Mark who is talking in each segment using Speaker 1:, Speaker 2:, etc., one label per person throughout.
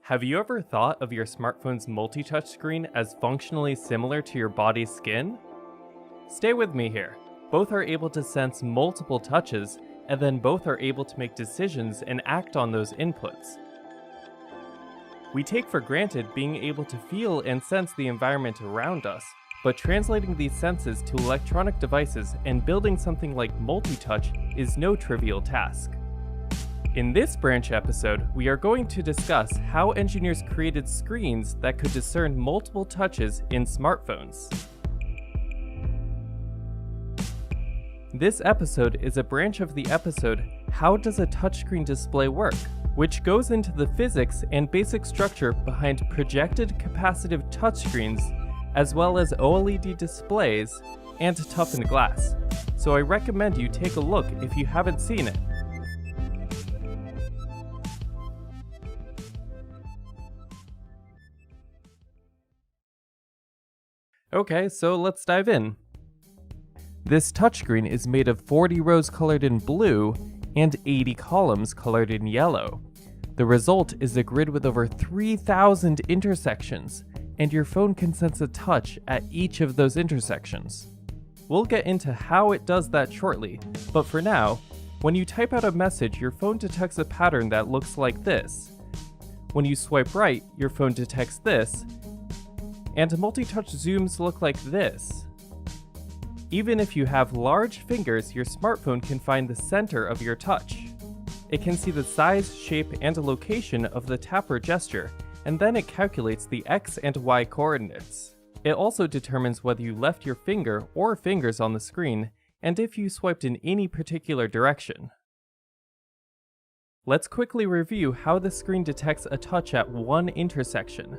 Speaker 1: Have you ever thought of your smartphone's multi-touch screen as functionally similar to your body's skin? Stay with me here. Both are able to sense multiple touches, and then both are able to make decisions and act on those inputs. We take for granted being able to feel and sense the environment around us, but translating these senses to electronic devices and building something like multi-touch is no trivial task. In this branch episode, we are going to discuss how engineers created screens that could discern multiple touches in smartphones. This episode is a branch of the episode, How Does a Touchscreen Display Work?, which goes into the physics and basic structure behind projected capacitive touchscreens, as well as OLED displays and toughened glass. So I recommend you take a look if you haven't seen it. Okay, so let's dive in. This touchscreen is made of 40 rows colored in blue and 80 columns colored in yellow. The result is a grid with over 3,000 intersections, and your phone can sense a touch at each of those intersections. We'll get into how it does that shortly, but for now, when you type out a message, your phone detects a pattern that looks like this. When you swipe right, your phone detects this, and multi-touch zooms look like this. Even if you have large fingers, your smartphone can find the center of your touch. It can see the size, shape, and location of the tap or gesture, and then it calculates the X and Y coordinates. It also determines whether you left your finger or fingers on the screen, and if you swiped in any particular direction. Let's quickly review how the screen detects a touch at one intersection.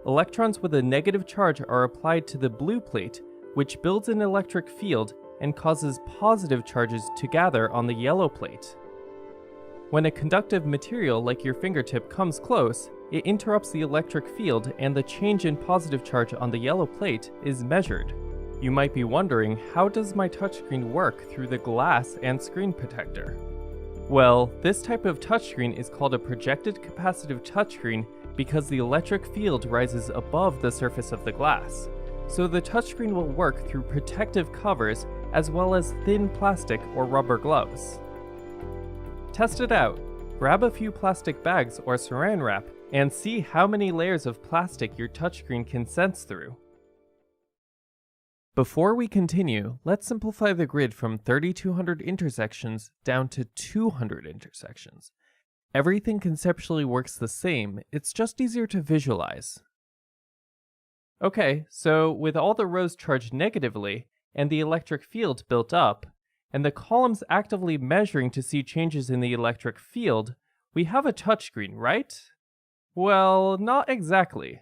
Speaker 1: Electrons with a negative charge are applied to the blue plate, which builds an electric field and causes positive charges to gather on the yellow plate. When a conductive material like your fingertip comes close, it interrupts the electric field and the change in positive charge on the yellow plate is measured. You might be wondering, how does my touchscreen work through the glass and screen protector? Well, this type of touchscreen is called a projected capacitive touchscreen because the electric field rises above the surface of the glass. So the touchscreen will work through protective covers as well as thin plastic or rubber gloves. Test it out. Grab a few plastic bags or saran wrap and see how many layers of plastic your touchscreen can sense through. Before we continue, let's simplify the grid from 3,200 intersections down to 200 intersections. Everything conceptually works the same, it's just easier to visualize. Okay, so with all the rows charged negatively, and the electric field built up, and the columns actively measuring to see changes in the electric field, we have a touchscreen, right? Well, not exactly.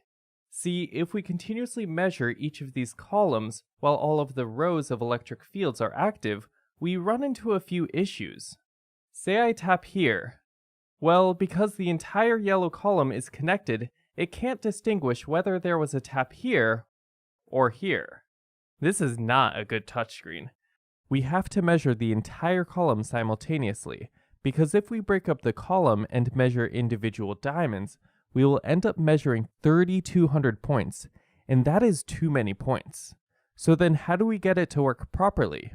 Speaker 1: See, if we continuously measure each of these columns while all of the rows of electric fields are active, we run into a few issues. Say I tap here. Well, because the entire yellow column is connected, it can't distinguish whether there was a tap here or here. This is not a good touchscreen. We have to measure the entire column simultaneously, because if we break up the column and measure individual diamonds, we will end up measuring 3,200 points, and that is too many points. So then how do we get it to work properly?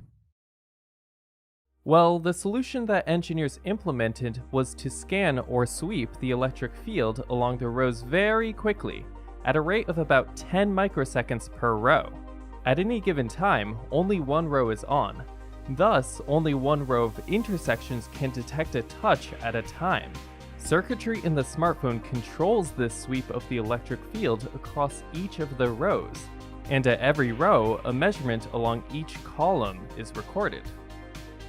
Speaker 1: Well, the solution that engineers implemented was to scan or sweep the electric field along the rows very quickly, at a rate of about 10 microseconds per row. At any given time, only one row is on. Thus, only one row of intersections can detect a touch at a time. Circuitry in the smartphone controls this sweep of the electric field across each of the rows, and at every row, a measurement along each column is recorded.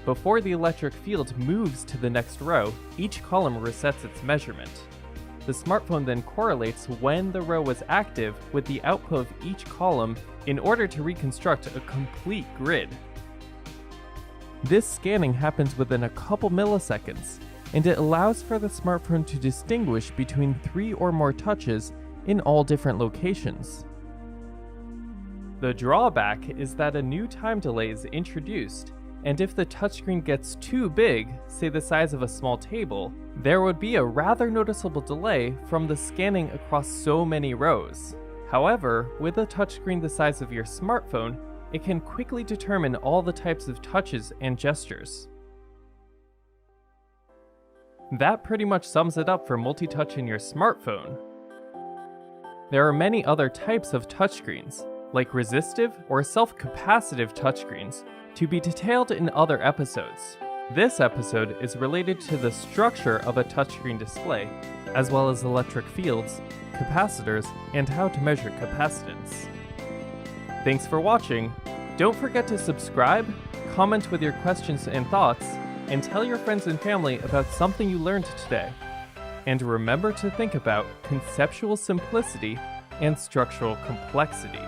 Speaker 1: Before the electric field moves to the next row, each column resets its measurement. The smartphone then correlates when the row was active with the output of each column in order to reconstruct a complete grid. This scanning happens within a couple milliseconds, and it allows for the smartphone to distinguish between 3 or more touches in all different locations. The drawback is that a new time delay is introduced, And if the touchscreen gets too big, say the size of a small table, there would be a rather noticeable delay from the scanning across so many rows. However, with a touchscreen the size of your smartphone, it can quickly determine all the types of touches and gestures. That pretty much sums it up for multi-touch in your smartphone. There are many other types of touchscreens, like resistive or self-capacitive touchscreens, to be detailed in other episodes. This episode is related to the structure of a touchscreen display, as well as electric fields, capacitors, and how to measure capacitance. Thanks for watching. Don't forget to subscribe, comment with your questions and thoughts, and tell your friends and family about something you learned today. And remember to think about conceptual simplicity and structural complexity.